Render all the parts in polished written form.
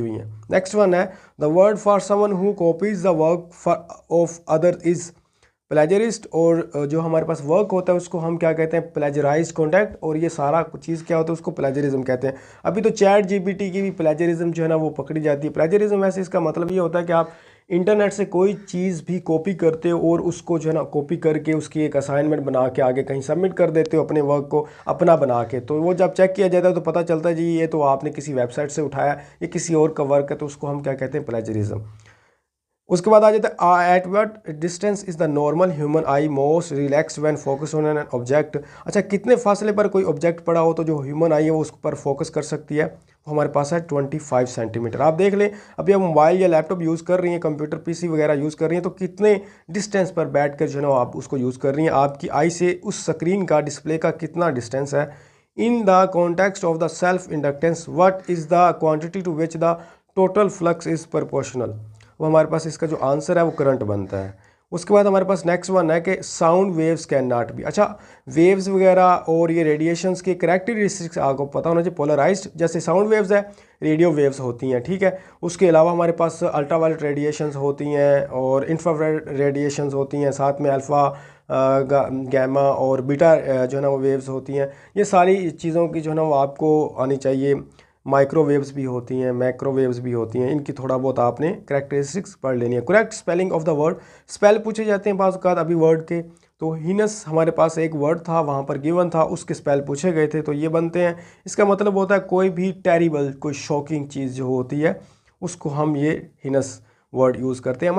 लिखी हुई हैं। नेक्स्ट वन है the word for someone who copies the work of other is plagiarist, और जो हमारे पास वर्क होता है उसको हम क्या कहते हैं, प्लेजराइज कॉन्टैक्ट, और ये सारा कुछ चीज़ क्या होता है उसको प्लेजरिज्म कहते हैं। अभी तो चैट जीपीटी की भी प्लेजरिज्म जो है ना वो पकड़ी जाती है। प्लेजरिज्म वैसे इसका मतलब ये होता है कि आप इंटरनेट से कोई चीज़ भी कॉपी करते हो और उसको जो है ना कॉपी करके उसकी एक असाइनमेंट बना के आगे कहीं सबमिट कर देते हो अपने वर्क को अपना बना के, तो वो जब चेक किया जाता है तो पता चलता है जी ये तो आपने किसी वेबसाइट से उठाया, ये किसी और का वर्क है, तो उसको हम क्या कहते हैं, प्लेजरिज्म। उसके बाद आ जाता है at what distance is the normal human I most relax when focus on an object. अच्छा, कितने फासले पर कोई ऑब्जेक्ट पड़ा हो तो जो ह्यूमन आई है वो उस पर फोकस कर सकती है, वो हमारे पास है 25 सेंटीमीटर। आप देख लें अभी आप मोबाइल या लैपटॉप यूज़ कर रही हैं, कंप्यूटर पीसी वगैरह यूज़ कर रही हैं, तो कितने डिस्टेंस पर बैठ कर जो है ना आप उसको यूज़ कर रही हैं, आपकी आई से उस स्क्रीन का डिस्प्ले का कितना डिस्टेंस है। In the context of the self inductance what is the quantity to which the total flux is proportional, वो हमारे पास इसका जो आंसर है वो करंट बनता है। उसके बाद हमारे पास नेक्स्ट वन है कि sound waves can not be. अच्छा, वेव्स वगैरह और ये रेडिएशंस के करेक्टरिस्टिक्स आपको पता होना चाहिए। पोलराइज्ड जैसे साउंड वेव्स है, रेडियो वेव्स होती हैं, ठीक है। उसके अलावा हमारे पास अल्ट्रावायलेट रेडिएशंस होती हैं और इंफ्रारेड रेडिएशंस होती हैं, साथ में अल्फ़ा गैमा और बीटा जो है ना वो वेव्स होती हैं। ये सारी चीज़ों की जो है ना वो आपको आनी चाहिए। माइक्रोवेव्स भी होती हैं, मैक्रोवेव्स भी होती हैं, इनकी थोड़ा बहुत आपने करेक्टरिस्टिक्स पढ़ लेनी है। Correct spelling of the word, spell पूछे जाते हैं बाज़ औक़ात अभी वर्ड के, तो हीनस हमारे पास एक वर्ड था वहाँ पर गिवन था, उसके स्पेल पूछे गए थे, तो ये बनते हैं। इसका मतलब होता है कोई भी टेरिबल, कोई शॉकिंग चीज़ जो होती है उसको हम ये हीनस वर्ड यूज़ करते हैं।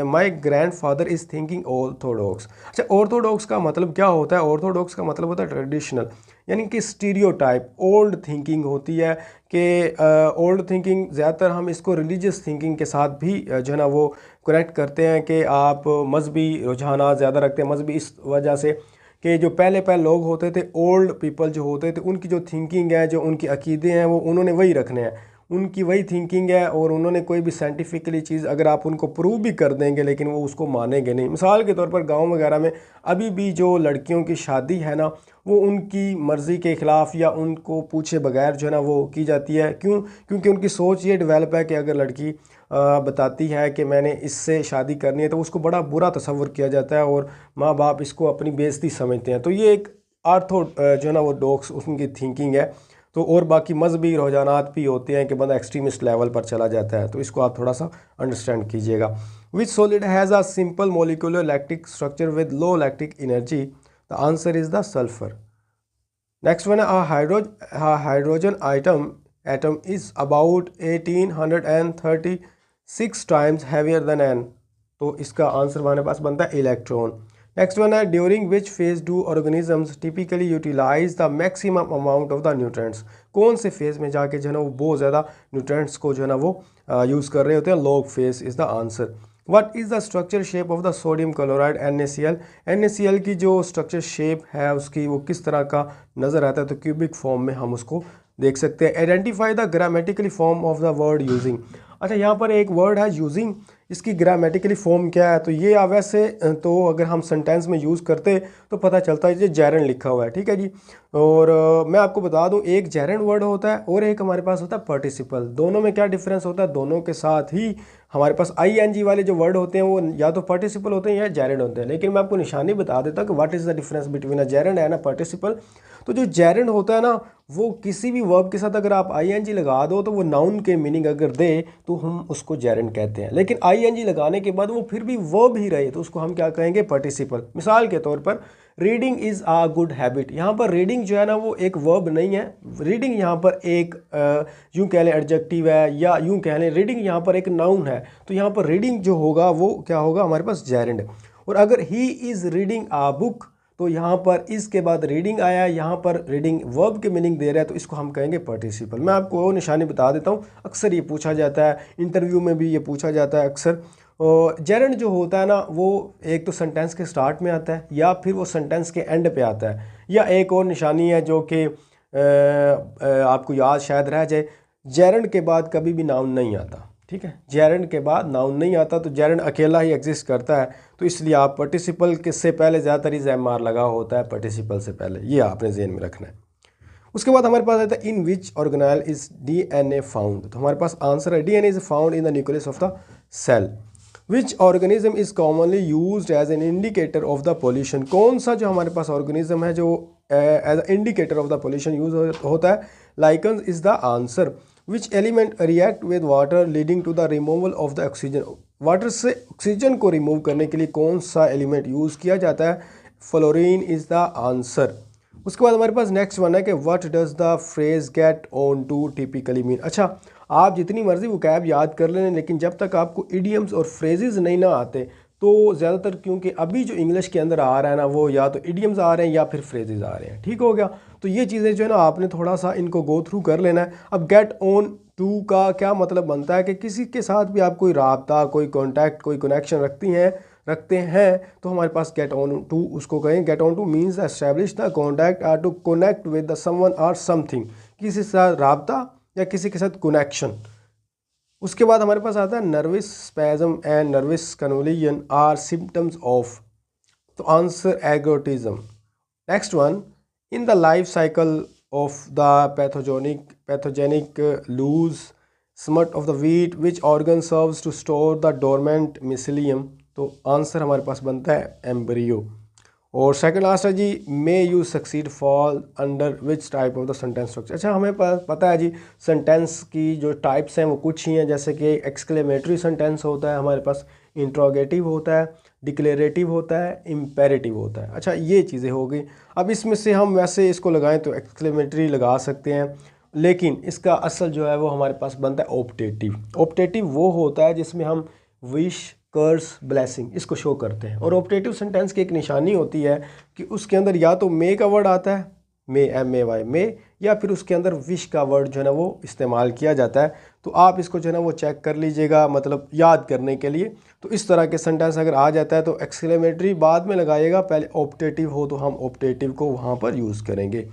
My grand father is thinking Orthodox. अच्छा, ऑर्थोडॉक्स का मतलब क्या होता है? ऑर्थोडॉक्स का मतलब होता है ट्रेडिशनल, यानी कि स्टीरियोटाइप, ओल्ड थिंकिंग होती है कि ओल्ड थिंकिंग ज़्यादातर हम इसको रिलीजियस थिंकिंग के साथ भी जो है ना वो कनेक्ट करते हैं कि आप मजहबी रुझानात ज़्यादा रखते हैं। मजहबी इस वजह से कि जो पहले लोग होते थे, ओल्ड पीपल जो होते थे, उनकी जो थिंकिंग है, जो उनके अकीदे हैं, वो उन्होंने वही रखने हैं, उनकी वही थिंकिंग है, और उन्होंने कोई भी साइंटिफिकली चीज़ अगर आप उनको प्रूव भी कर देंगे लेकिन वो उसको मानेंगे नहीं। मिसाल के तौर पर गांव वगैरह में अभी भी जो लड़कियों की शादी है ना, वो उनकी मर्ज़ी के ख़िलाफ़ या उनको पूछे बगैर जो है ना वो की जाती है। क्यों? क्योंकि उनकी सोच ये डेवलप है कि अगर लड़की बताती है कि मैंने इससे शादी करनी है तो उसको बड़ा बुरा तस्वर किया जाता है और माँ बाप इसको अपनी बेइज्जती समझते हैं। तो ये एक आर्थो जो है ना वो डॉक्स उनकी थिंकिंग है। तो और बाकी मजहबी रुझानात भी होते हैं कि बंदा एक्सट्रीमिस्ट लेवल पर चला जाता है, तो इसको आप थोड़ा सा अंडरस्टैंड कीजिएगा। Which solid has a simple molecular electric structure with low electric energy, the answer is the sulphur. Next one है hydrogen atom is about 1836 times heavier than an, तो इसका आंसर हमारे पास बनता है इलेक्ट्रॉन। नेक्स्ट वन है during which phase do organisms typically utilise the maximum amount of the nutrients, कौन से फेज में जाके जो है ना वो बहुत ज़्यादा न्यूट्रेंट्स को जो है ना वो यूज़ कर रहे होते हैं? Log phase is the answer. What is the structure shape of the sodium chloride NaCl? NaCl की जो स्ट्रक्चर शेप है उसकी वो किस तरह का नज़र आता है? तो क्यूबिक फॉर्म में हम उसको देख सकते हैं। Identify the grammatically form of the word using. अच्छा, यहाँ पर एक वर्ड है यूजिंग, इसकी ग्रामेटिकली फॉर्म क्या है? तो ये वैसे तो अगर हम सेंटेंस में यूज़ करते तो पता चलता है ये जेरन लिखा हुआ है, ठीक है जी। और मैं आपको बता दूं एक जेरन वर्ड होता है और एक हमारे पास होता है पार्टिसिपल। दोनों में क्या डिफरेंस होता है? दोनों के साथ ही हमारे पास ING वाले जो वर्ड होते हैं वो या तो पार्टिसिपल होते हैं या जेरन होते हैं। लेकिन मैं आपको निशानी बता देता हूँ कि what is the difference between a gerund and a participle. तो जो जेरेंड होता है ना, वो किसी भी वर्ब के साथ अगर आप आईएनजी लगा दो तो वो नाउन के मीनिंग अगर दे तो हम उसको जेरेंड कहते हैं। लेकिन आईएनजी लगाने के बाद वो फिर भी वर्ब ही रहे तो उसको हम क्या कहेंगे, पार्टिसिपल। मिसाल के तौर पर reading is a good habit, यहाँ पर रीडिंग जो है ना वो एक वर्ब नहीं है। रीडिंग यहाँ पर एक यूँ कह लें एडजेक्टिव है, या यूँ कह लें रीडिंग यहाँ पर एक नाउन है। तो यहाँ पर रीडिंग जो होगा वो क्या होगा हमारे पास, जेरेंड। और अगर he is reading a book, तो यहाँ पर इसके बाद रीडिंग आया, यहाँ पर रीडिंग वर्ब के मीनिंग दे रहा है तो इसको हम कहेंगे पार्टिसिपल। मैं आपको वो निशानी बता देता हूँ, अक्सर ये पूछा जाता है, इंटरव्यू में भी ये पूछा जाता है अक्सर। और जेरेंड जो होता है ना वो एक तो सेंटेंस के स्टार्ट में आता है या फिर वो सेंटेंस के एंड पे आता है, या एक और निशानी है जो कि आपको याद शायद रह जाए, जेरेंड के बाद कभी भी नाउन नहीं आता। ठीक है, जेरेंड के बाद नाउन नहीं आता, तो जेरेंड अकेला ही एग्जिस्ट करता है। तो इसलिए आप पार्टिसिपल किससे पहले ज़्यादातर ZMR लगा होता है पार्टिसिपल से पहले, ये आपने ज़हन में रखना है। उसके बाद हमारे पास आता है in which organelle is DNA found. तो हमारे पास आंसर है DNA is found in the nucleus of the cell. Which organism is commonly used as an indicator of the pollution. कौन सा जो हमारे पास ऑर्गेनिज्म है जो as indicator of the pollution use होता है, lichens is the answer. Which element react with water leading to the removal of the oxygen. Water से ऑक्सीजन को रिमूव करने के लिए कौन सा एलिमेंट यूज़ किया जाता है, फ्लोरीन इज़ द आंसर। उसके बाद हमारे पास नेक्स्ट वन है कि what does the phrase get on to typically mean. अच्छा, आप जितनी मर्जी वो कैब याद कर लें, लेकिन जब तक आपको इडियम्स और फ्रेजेस नहीं ना आते तो ज़्यादातर, क्योंकि अभी जो इंग्लिश के अंदर आ रहा है ना वो या तो इडियम्स आ रहे हैं या फिर फ्रेजेस आ रहे हैं। ठीक हो गया, तो ये चीज़ें जो है ना आपने थोड़ा सा इनको गो थ्रू कर लेना है। अब गेट ऑन टू का क्या मतलब बनता है कि किसी के साथ भी आप कोई राब्ता, कोई कॉन्टैक्ट, कोई कनेक्शन रखते हैं तो हमारे पास गेट ऑन टू उसको कहें। Get on to means establish the contact or to connect with the someone और समथिंग, किसी के साथ राब्ता या किसी के साथ कनेक्शन। उसके बाद हमारे पास आता है nervous spasm and nervous convulsion are symptoms of. तो answer egotism. Next one, in the life cycle of the pathogenic loose smut of the wheat which organ serves to store the dormant mycelium. तो answer हमारे पास बनता है embryo. और second last है जी, may you succeed fall under which type of the sentence structure. अच्छा, हमें पता है जी सेंटेंस की जो टाइप्स हैं वो कुछ ही हैं, जैसे कि एक्सक्लेमेटरी सेंटेंस होता है हमारे पास, इंट्रोगेटिव होता है, डिक्लेरेटिव होता है, इम्पेरेटिव होता है। अच्छा, ये चीज़ें हो गई। अब इसमें से हम वैसे इसको लगाएं तो एक्सक्लेमेटरी लगा सकते हैं, लेकिन इसका असल जो है वो हमारे पास बनता है ऑप्टेटिव। ऑप्टेटिव वो होता है जिसमें हम विश, कर्स, ब्लेसिंग इसको शो करते हैं। और ऑप्टेटिव सेंटेंस की एक निशानी होती है कि उसके अंदर या तो मे का वर्ड आता है, मे MAY मे, या फिर उसके अंदर विश का वर्ड जो है ना वो इस्तेमाल किया जाता है। तो आप इसको जो है ना वो चेक कर लीजिएगा, मतलब याद करने के लिए। तो इस तरह के सेंटेंस अगर आ जाता है तो एक्सक्लेमेटरी बाद में लगाइएगा, पहले ऑप्टेटिव हो तो हम ऑप्टेटिव को वहाँ पर यूज़ करेंगे।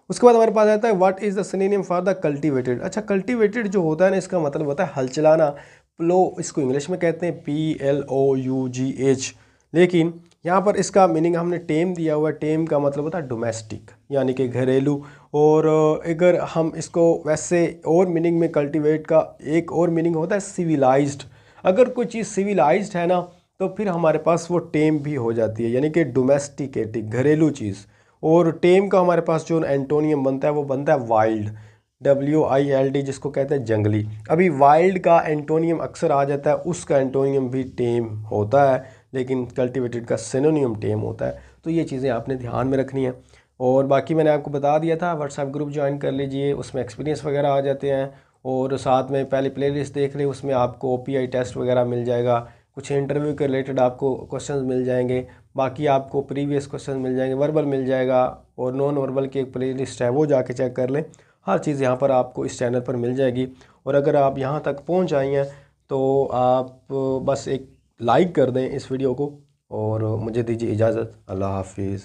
उसके बाद हमारे पास आता है what is the synonym for the cultivated. अच्छा, कल्टिवेटेड जो होता है ना इसका मतलब होता है हल चलाना, प्लो इसको इंग्लिश में कहते हैं PLOUGH। लेकिन यहाँ पर इसका मीनिंग हमने टेम दिया हुआ है। टेम का मतलब होता है डोमेस्टिक, यानी कि घरेलू। और अगर हम इसको वैसे और मीनिंग में, कल्टिवेट का एक और मीनिंग होता है सिविलाइज्ड। अगर कोई चीज़ सिविलाइज्ड है ना तो फिर हमारे पास वो टेम भी हो जाती है, यानी कि डोमेस्टिकेटेड, घरेलू चीज़। और टेम का हमारे पास जो एंटोनियम बनता है वो बनता है वाइल्ड, WILD, जिसको कहते हैं जंगली। अभी वाइल्ड का एंटोनियम अक्सर आ जाता है, उसका एंटोनियम भी टेम होता है, लेकिन कल्टिवेटेड का सिनोनियम टेम होता है। तो ये चीज़ें आपने ध्यान में रखनी है। और बाकी मैंने आपको बता दिया था, व्हाट्सएप ग्रुप ज्वाइन कर लीजिए, उसमें एक्सपीरियंस वगैरह आ जाते हैं। और साथ में पहले प्लेलिस्ट देख लें, उसमें आपको OPI टेस्ट वगैरह मिल जाएगा, कुछ इंटरव्यू के रिलेटेड आपको क्वेश्चंस मिल जाएंगे, बाकी आपको प्रीवियस क्वेश्चन मिल जाएंगे, वर्बल मिल जाएगा, और नॉन वर्बल की एक प्लेलिस्ट है वो जाके चेक कर लें। हर चीज़ यहाँ पर आपको इस चैनल पर मिल जाएगी। और अगर आप यहाँ तक पहुँच आई हैं तो आप बस एक लाइक कर दें इस वीडियो को, और मुझे दीजिए इजाज़त। अल्लाह हाफिज़।